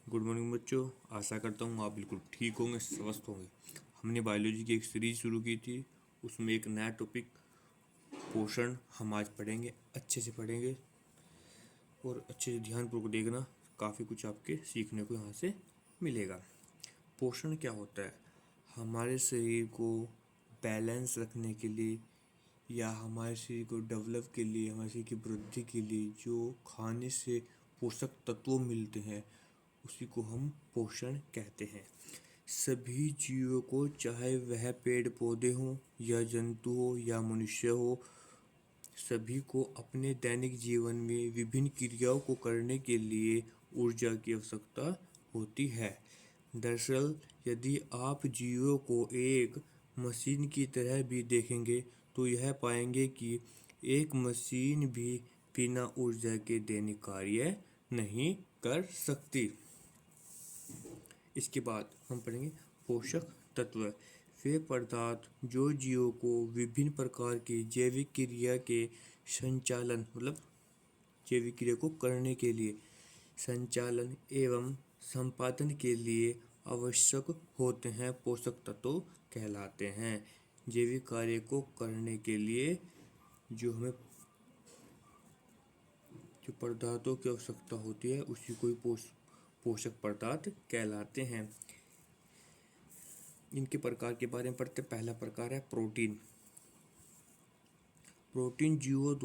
Good morning बच्चों। आशा करता हूँ आप बिल्कुल ठीक होंगे, स्वस्थ होंगे। हमने बायोलॉजी की एक सीरीज शुरू की थी, उसमें एक नया टॉपिक पोषण हम आज पढ़ेंगे। अच्छे से पढ़ेंगे और अच्छे से ध्यानपूर्वक देखना, काफ़ी कुछ आपके सीखने को यहाँ से मिलेगा। पोषण क्या होता है? हमारे शरीर को बैलेंस रखने के लिए या हमारे शरीर को डेवलप के लिए, हमारे शरीर की वृद्धि के लिए जो खाने से पोषक तत्व मिलते हैं उसी को हम पोषण कहते हैं। सभी जीवों को, चाहे वह पेड़ पौधे हों या जंतु हो या मनुष्य हो, सभी को अपने दैनिक जीवन में विभिन्न क्रियाओं को करने के लिए ऊर्जा की आवश्यकता होती है। दरअसल यदि आप जीवों को एक मशीन की तरह भी देखेंगे तो यह पाएंगे कि एक मशीन भी बिना ऊर्जा के दैनिक कार्य नहीं कर सकती। इसके बाद हम पढ़ेंगे पोषक तत्व। वे पदार्थ जो जीवों को विभिन्न प्रकार की जैविक क्रिया के संचालन जैविक क्रिया को करने के लिए संचालन एवं संपादन के लिए आवश्यक होते हैं, पोषक तत्व कहलाते हैं। जैविक कार्य को करने के लिए जो हमें जो पदार्थों की आवश्यकता होती है उसी को पोषक पदार्थ कहलाते हैं। इनके प्रकार के बारे में पढ़ते। पहला प्रकार है प्रोटीन। प्रोटीन जीवों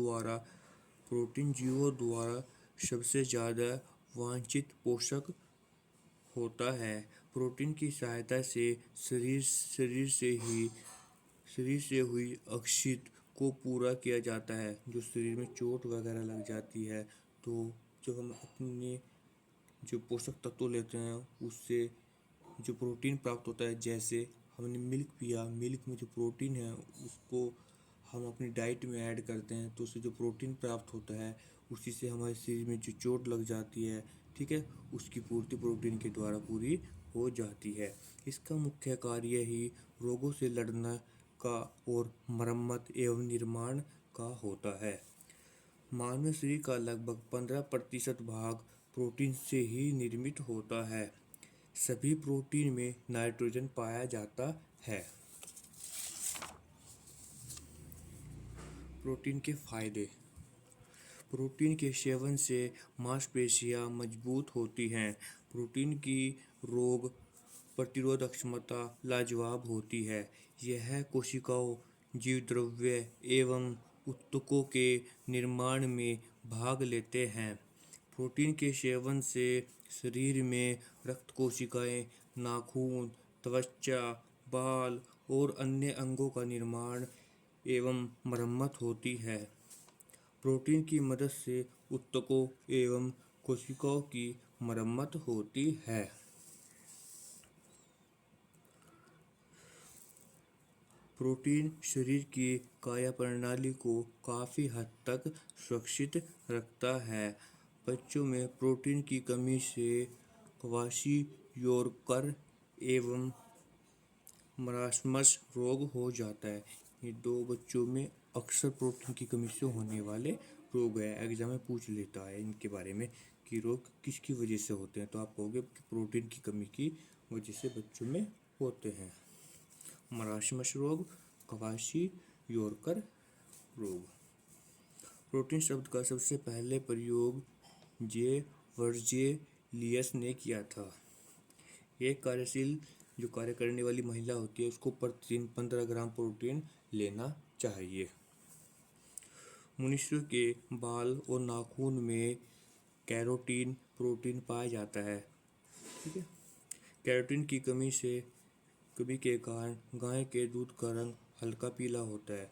द्वारा सबसे ज़्यादा वांछित पोषक होता है। प्रोटीन की सहायता से शरीर से हुई अक्षित को पूरा किया जाता है। जो शरीर में चोट वगैरह लग जाती है तो जब हम अपने जो पोषक तत्व लेते हैं उससे जो प्रोटीन प्राप्त होता है, जैसे हमने मिल्क पिया, मिल्क में जो प्रोटीन है उसको हम अपनी डाइट में ऐड करते हैं तो उससे जो प्रोटीन प्राप्त होता है उसी से हमारे शरीर में जो चोट लग जाती है, ठीक है, उसकी पूर्ति प्रोटीन के द्वारा पूरी हो जाती है। इसका मुख्य कार्य ही रोगों से लड़ना का और मरम्मत एवं निर्माण का होता है। मानव शरीर का लगभग 15% भाग प्रोटीन से ही निर्मित होता है। सभी प्रोटीन में नाइट्रोजन पाया जाता है। प्रोटीन के फायदे। प्रोटीन के सेवन से मांसपेशियां मजबूत होती हैं। प्रोटीन की रोग प्रतिरोधक क्षमता लाजवाब होती है। यह कोशिकाओं, जीवद्रव्य एवं ऊतकों के निर्माण में भाग लेते हैं। प्रोटीन के सेवन से शरीर में रक्त कोशिकाएं, नाखून, त्वचा, बाल और अन्य अंगों का निर्माण एवं मरम्मत होती है। प्रोटीन की मदद से ऊतकों एवं कोशिकाओं की मरम्मत होती है। प्रोटीन शरीर की काया प्रणाली को काफ़ी हद तक सुरक्षित रखता है। बच्चों में प्रोटीन की कमी से क्वाशियोरकर एवं मरासमस रोग हो जाता है। ये दो बच्चों में अक्सर प्रोटीन की कमी से होने वाले रोग है। एग्जाम में पूछ लेता है इनके बारे में कि रोग किसकी वजह से होते हैं, तो आप कहोगे कि प्रोटीन की कमी की वजह से बच्चों में होते हैं। मरासमस रोग, क्वाशियोरकर रोग। प्रोटीन शब्द का सबसे पहले प्रयोग जे वर्जेलियस ने किया था। एक कार्यशील जो कार्य करने वाली महिला होती है उसको प्रतिदिन 15 ग्राम प्रोटीन लेना चाहिए। मनुष्य के बाल और नाखून में कैरोटीन प्रोटीन पाया जाता है, ठीक है। कैरोटीन की कमी के कारण गाय के दूध का रंग हल्का पीला होता है।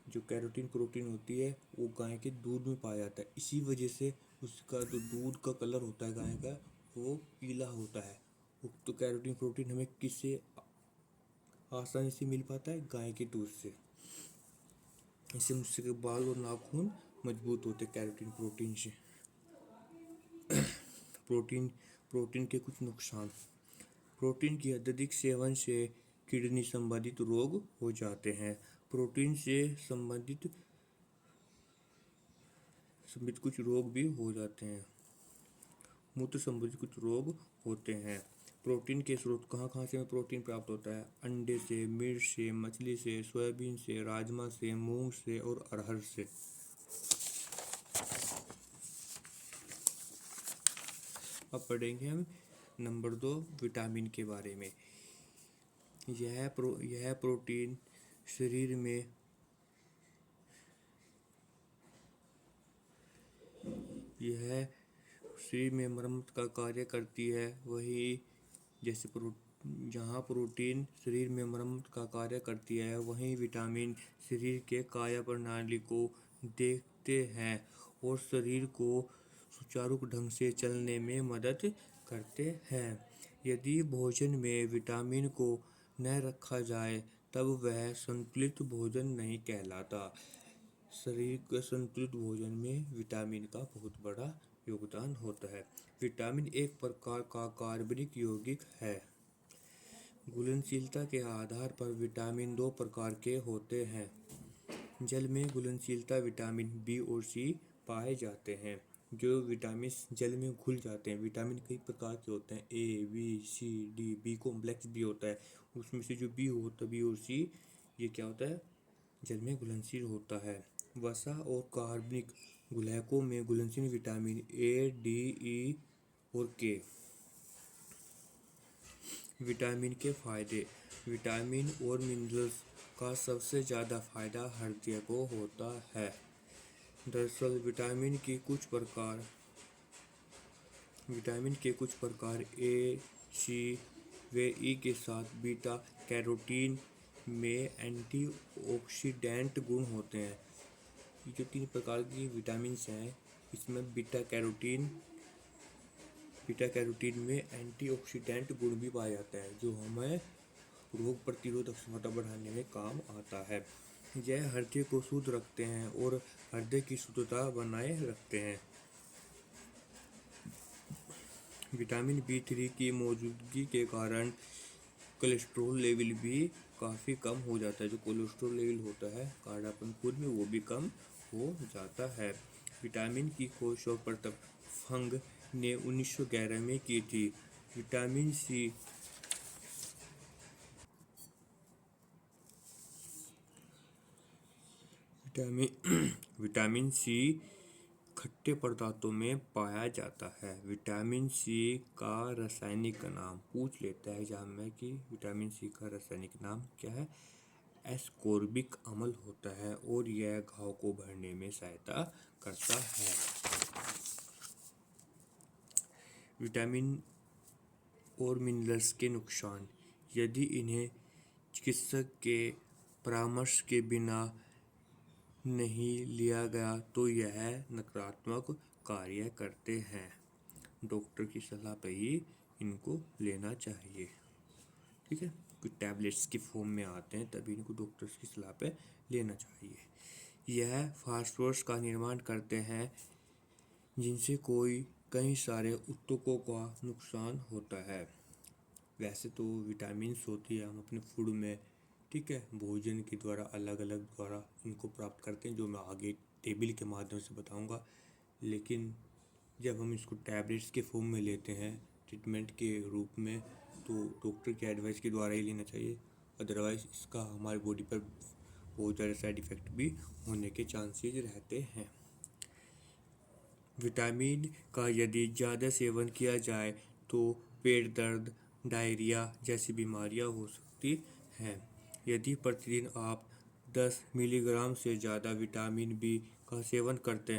जो कैरोटीन प्रोटीन होती है वो गाय के दूध में पाया जाता है, इसी वजह से उसका जो दूध का कलर होता है गाय का वो पीला होता है। तो कैरोटीन प्रोटीन हमें किससे आसानी से मिल पाता है? गाय के दूध से। इससे मनुष्य के बाल और नाखून मजबूत होते कैरोटीन प्रोटीन से। प्रोटीन के कुछ नुकसान। प्रोटीन की अत्यधिक सेवन से किडनी संबंधित रोग हो जाते हैं। प्रोटीन से संबंधित कुछ रोग भी हो जाते हैं। मूत्र संबंधी कुछ रोग होते हैं। प्रोटीन के स्रोत कहाँ कहाँ से हमें प्रोटीन प्राप्त होता है? अंडे से, मिर्च से, मछली से, सोयाबीन से, राजमा से, मूंग से और अरहर से। अब पढ़ेंगे हम नंबर 2 विटामिन के बारे में। यह प्रोटीन शरीर में मरम्मत का कार्य करती है। वही जैसे जहाँ प्रोटीन शरीर में मरम्मत का कार्य करती है, वहीं विटामिन शरीर के कार्य प्रणाली को देखते हैं और शरीर को सुचारू ढंग से चलने में मदद करते हैं। यदि भोजन में विटामिन को न रखा जाए तब वह संतुलित भोजन नहीं कहलाता। शरीर के संतुलित भोजन में विटामिन का बहुत बड़ा योगदान होता है। विटामिन एक प्रकार का कार्बनिक यौगिक है। घुलनशीलता के आधार पर विटामिन 2 प्रकार के होते हैं। जल में घुलनशीलता विटामिन बी और सी पाए जाते हैं। जो विटामिन जल में घुल जाते हैं, विटामिन कई प्रकार के होते हैं, ए, बी, सी, डी, बी कॉम्प्लेक्स भी होता है। उसमें से जो बी और सी, ये क्या होता है? जल में घुलनशील होता है। वसा और कार्बनिक घुलकों में घुलनशील विटामिन ए, डी, ई और के। विटामिन के फायदे। विटामिन और मिनरल्स का सबसे ज़्यादा फायदा हृदय को होता है। दरअसल विटामिन के कुछ प्रकार ए, सी व ई के साथ बीटा कैरोटीन में एंटीऑक्सीडेंट गुण होते हैं। ये जो 3 प्रकार की विटामिन हैं, इसमें बीटा कैरोटीन में एंटीऑक्सीडेंट गुण भी पाया जाता है, जो हमें रोग प्रतिरोधक क्षमता बढ़ाने में काम आता है। यह हृदय को शुद्ध रखते हैं और हृदय की शुद्धता बनाए रखते हैं। विटामिन बी3 की मौजूदगी के कारण कोलेस्ट्रॉल लेवल भी काफ़ी कम हो जाता है। जो कोलेस्ट्रॉल लेवल होता है काढ़ापन खून में, वो भी कम हो जाता है। विटामिन की खोज सर्वप्रथम फंग ने 1911 में की थी। विटामिन सी खट्टे पदार्थों में पाया जाता है। विटामिन सी का रासायनिक नाम पूछ लेता है एग्जाम में कि विटामिन सी का रासायनिक नाम क्या है? एस्कॉर्बिक अम्ल होता है और यह घाव को भरने में सहायता करता है। विटामिन और मिनरल्स के नुकसान। यदि इन्हें चिकित्सक के परामर्श के बिना नहीं लिया गया तो यह नकारात्मक कार्य करते हैं। डॉक्टर की सलाह पर ही इनको लेना चाहिए। ठीक है, कुछ टैबलेट्स के फॉर्म में आते हैं, तभी इनको डॉक्टर्स की सलाह पर लेना चाहिए। यह फास्फोरस का निर्माण करते हैं, जिनसे कई सारे ऊतकों का नुकसान होता है। वैसे तो विटामिन्स होती है हम अपने फूड में, ठीक है, भोजन के द्वारा अलग अलग द्वारा इनको प्राप्त करते हैं, जो मैं आगे टेबल के माध्यम से बताऊंगा। लेकिन जब हम इसको टैबलेट्स के फॉर्म में लेते हैं ट्रीटमेंट के रूप में, तो डॉक्टर के एडवाइस के द्वारा ही लेना चाहिए। अदरवाइज इसका हमारी बॉडी पर बहुत ज़्यादा साइड इफ़ेक्ट भी होने के चांसेस रहते हैं। विटामिन का यदि ज़्यादा सेवन किया जाए तो पेट दर्द, डायरिया जैसी बीमारियां हो सकती हैं। यदि प्रतिदिन आप 10 मिलीग्राम से ज़्यादा विटामिन बी का सेवन करते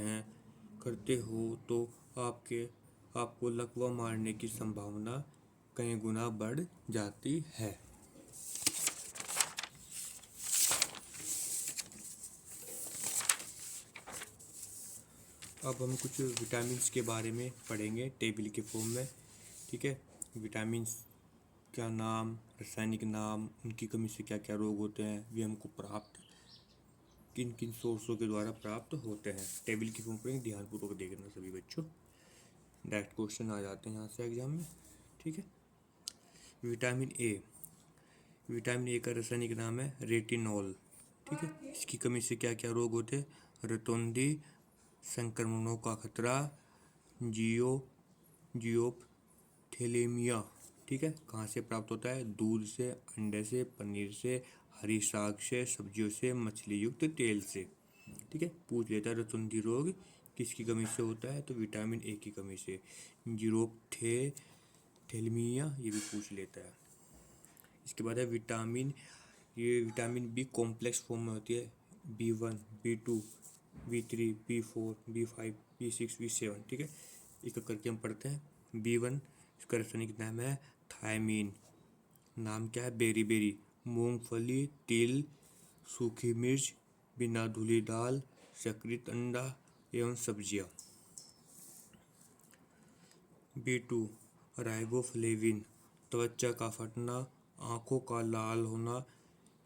हो तो आपको लकवा मारने की संभावना कई गुना बढ़ जाती है। अब हम कुछ विटामिन्स के बारे में पढ़ेंगे टेबल के फॉर्म में। ठीक है, विटामिन्स का नाम, रासायनिक नाम, उनकी कमी से क्या क्या रोग होते हैं, वे हमको प्राप्त किन किन सोर्सों के द्वारा प्राप्त होते हैं। टेबल की फॉर्म पर ध्यानपूर्वक देखना सभी बच्चों, डायरेक्ट क्वेश्चन आ जाते हैं यहाँ से एग्जाम में। ठीक है, विटामिन ए का रासायनिक नाम है रेटिनॉल। ठीक है, इसकी कमी से क्या क्या रोग होते हैं? रतौंधी, संक्रमणों का खतरा, जियोप्थेलेमिया, ठीक है, कहाँ से प्राप्त होता है? दूध से, अंडे से, पनीर से, हरी साग से, सब्जियों से, मछली युक्त तेल से, ठीक है। पूछ लेता है रतुंधी रोग किसकी कमी से होता है? तो विटामिन ए की कमी से। जियोप्थेलेमिया ये भी पूछ लेता है। इसके बाद है विटामिन, ये विटामिन बी कॉम्प्लेक्स फॉर्म में होती है, B1, B2, B3, B4, B5, B6, B7, ठीक है। एक करके हम पढ़ते हैं। B1 इसका रासायनिक नाम है थायमीन। नाम क्या है? Beriberi. मूंगफली, तिल, सूखी मिर्च, बिना धुली दाल, शक्करित अंडा एवं सब्जियां। B2 राइबोफ्लेविन, त्वचा का फटना, आंखों का लाल होना,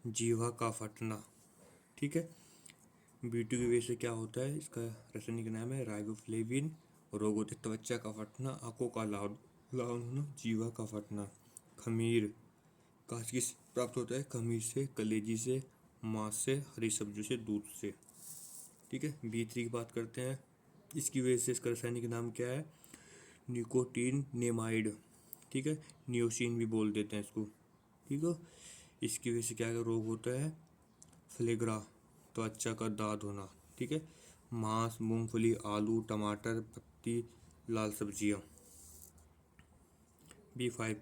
जीवा का फटना, ठीक है। B2 की वजह से क्या होता है? इसका रासायनिक नाम है राइबोफ्लेविन। रोग होते त्वचा का फटना, आंखों का लाल होना, जीवा का फटना। खमीर काच किस प्राप्त होता है? खमीर से, कलेजी से, मांस से, हरी सब्जियों से, दूध से, ठीक है। B3 की बात करते हैं। इसकी वजह से इसका रासायनिक नाम क्या है? निकोटीन नेमाइड, ठीक है। नियोसिन भी बोल देते हैं इसको, ठीक है। इसकी वजह से क्या रोग होता है? फ्लेग्रा, त्वचा का दाद होना, ठीक है। मांस, मूंगफली, आलू, टमाटर, पत्ती, लाल सब्जियां। B5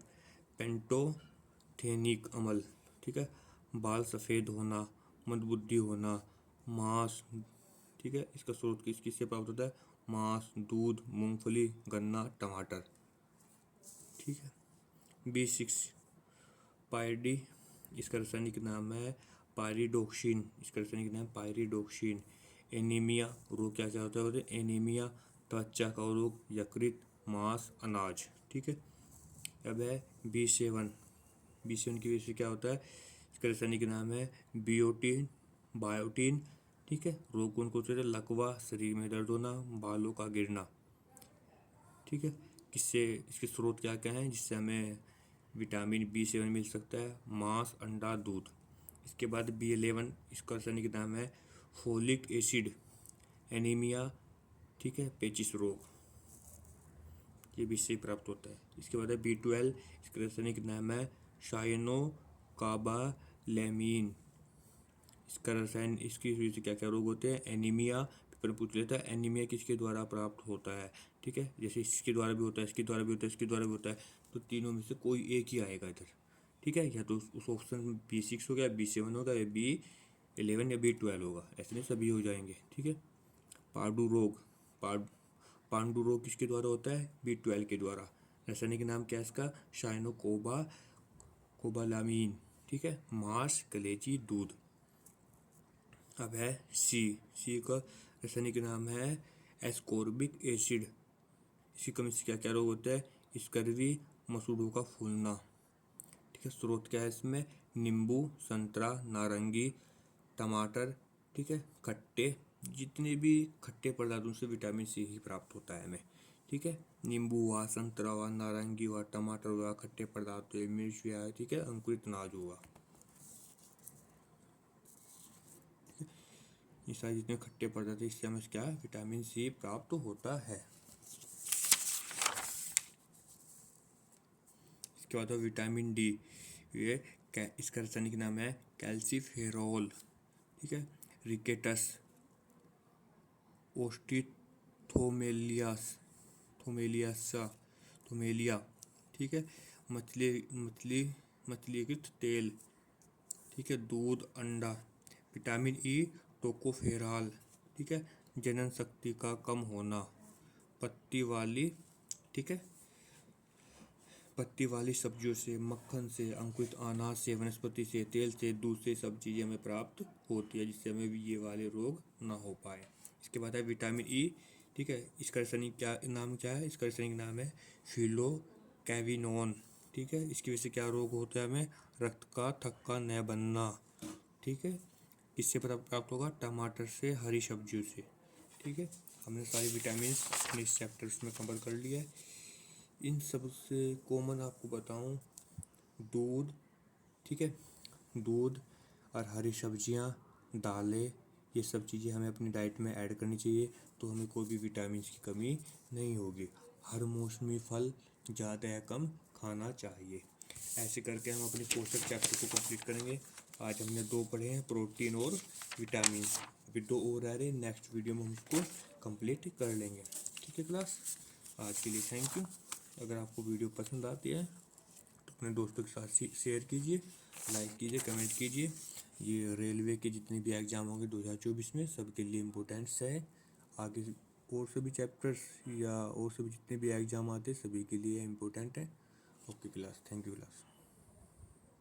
पेंटोथेनिक अम्ल, ठीक है। बाल सफ़ेद होना, मंदबुद्धि होना, मांस, ठीक है। इसका स्रोत किससे प्राप्त होता है? मांस, दूध, मूंगफली, गन्ना, टमाटर, ठीक है। B6 पायडी, इसका रासायनिक नाम है पायरिडोक्सिन। इसका रासायनिक नाम पायरिडोक्सिन। एनीमिया रोग क्या क्या होता है? एनीमिया, त्वचा का रोग, यकृत, मांस, अनाज, ठीक है। अब है B7। B7 की वजह से क्या होता है? इसका रासायनिक नाम है बायोटीन, ठीक है। रोग कौन कौन से होते हैं? लकवा, शरीर में दर्द होना, बालों का गिरना, ठीक है। किससे, इसके स्रोत क्या क्या हैं जिससे हमें विटामिन B7 मिल सकता है? मांस, अंडा, दूध। इसके बाद B11, इसका रासायनिक नाम है फोलिक एसिड। एनीमिया, ठीक है, पेचिस रोग, ये भी इससे प्राप्त होता है। इसके बाद है B12, इसका रासायनिक नाम है साइनोकाबालैमिन। इसका रसायन, इसकी वजह से क्या क्या रोग होते हैं? एनीमिया, पेपर पूछ लेता है एनीमिया किसके द्वारा प्राप्त होता है, ठीक है। जैसे इसके द्वारा भी होता है, इसके द्वारा भी होता है, इसके द्वारा भी होता है, तो तीनों में से कोई एक ही आएगा इधर, ठीक है। या तो उस ऑप्शन B6 हो गया, B7 होगा, या B11 या B12 होगा, ऐसे नहीं सभी हो जाएंगे, ठीक है। पांडु रोग, पांडु रोग किसके द्वारा होता है? B12 के द्वारा। रासायनिक नाम क्या है इसका? कोबालामीन, ठीक है। मांस, कलेजी, दूध। अब है सी का रासायनिक नाम है एस्कॉर्बिक एसिड। इसकी कमी से क्या क्या रोग होता है? स्कर्वी, मसूड़ों का फूलना, ठीक है। स्रोत क्या है इसमें? नींबू, संतरा, नारंगी, टमाटर, ठीक है। खट्टे, जितने भी खट्टे पदार्थों से विटामिन सी ही प्राप्त होता है हमें, ठीक है। नींबू हुआ, संतरा हुआ, नारंगी हुआ, टमाटर हुआ, खट्टे पदार्थ हुए, मिर्च हुआ, ठीक है, अंकुरित अनाज हुआ, ये सारे जितने खट्टे पदार्थ हैं इससे हमें क्या विटामिन सी प्राप्त होता है। इसके बाद विटामिन डी, ये इसका रासायनिक नाम है कैल्सीफेरॉल, ठीक है। रिकेटस, ओस्टिथोमेलियास, थोमेलिया, ठीक है। मछलीकृत तेल, ठीक है। दूध, अंडा। विटामिन ई टोकोफेरॉल, ठीक है। जनन शक्ति का कम होना। पत्ती वाली, ठीक है, पत्ती वाली सब्जियों से, मक्खन से, अंकुरित अनाज से, वनस्पति से, तेल से, दूध से, सब चीज़ें हमें प्राप्त होती है जिससे हमें भी ये वाले रोग ना हो पाए। इसके बाद है विटामिन ई, ठीक है। इसका रासायनिक नाम क्या है? इसका रासायनिक नाम है फिलोकैविनोन, ठीक है। इसकी वजह से क्या रोग होता है हमें? रक्त का थक्का न बनना, ठीक है। इससे प्राप्त होगा? टमाटर से, हरी सब्जियों से, ठीक है। हमने सारी विटामिन अपने इस चैप्टर्स में कवर कर लिया है। इन सब से कॉमन आपको बताऊं, दूध, ठीक है, दूध और हरी सब्जियां, दालें, ये सब चीज़ें हमें अपनी डाइट में ऐड करनी चाहिए, तो हमें कोई भी विटामिन की कमी नहीं होगी। हर मौसमी फल ज़्यादा या कम खाना चाहिए। ऐसे करके हम अपने पोषक चैप्टर को कंप्लीट करेंगे। आज हमने 2 पढ़े हैं, प्रोटीन और विटामिन। अभी 2 और आ रहे हैं, नेक्स्ट वीडियो में हम उसको कंप्लीट कर लेंगे। ठीक है क्लास, आज के लिए थैंक यू। अगर आपको वीडियो पसंद आती है तो अपने दोस्तों के साथ शेयर कीजिए, लाइक कीजिए, कमेंट कीजिए। ये रेलवे के जितने भी एग्ज़ाम होंगे 2024 में सबके लिए इम्पोर्टेंट्स है। आगे और सभी चैप्टर्स या और सभी जितने भी एग्ज़ाम आते हैं सभी के लिए इम्पोर्टेंट है। Okay class, thank you class.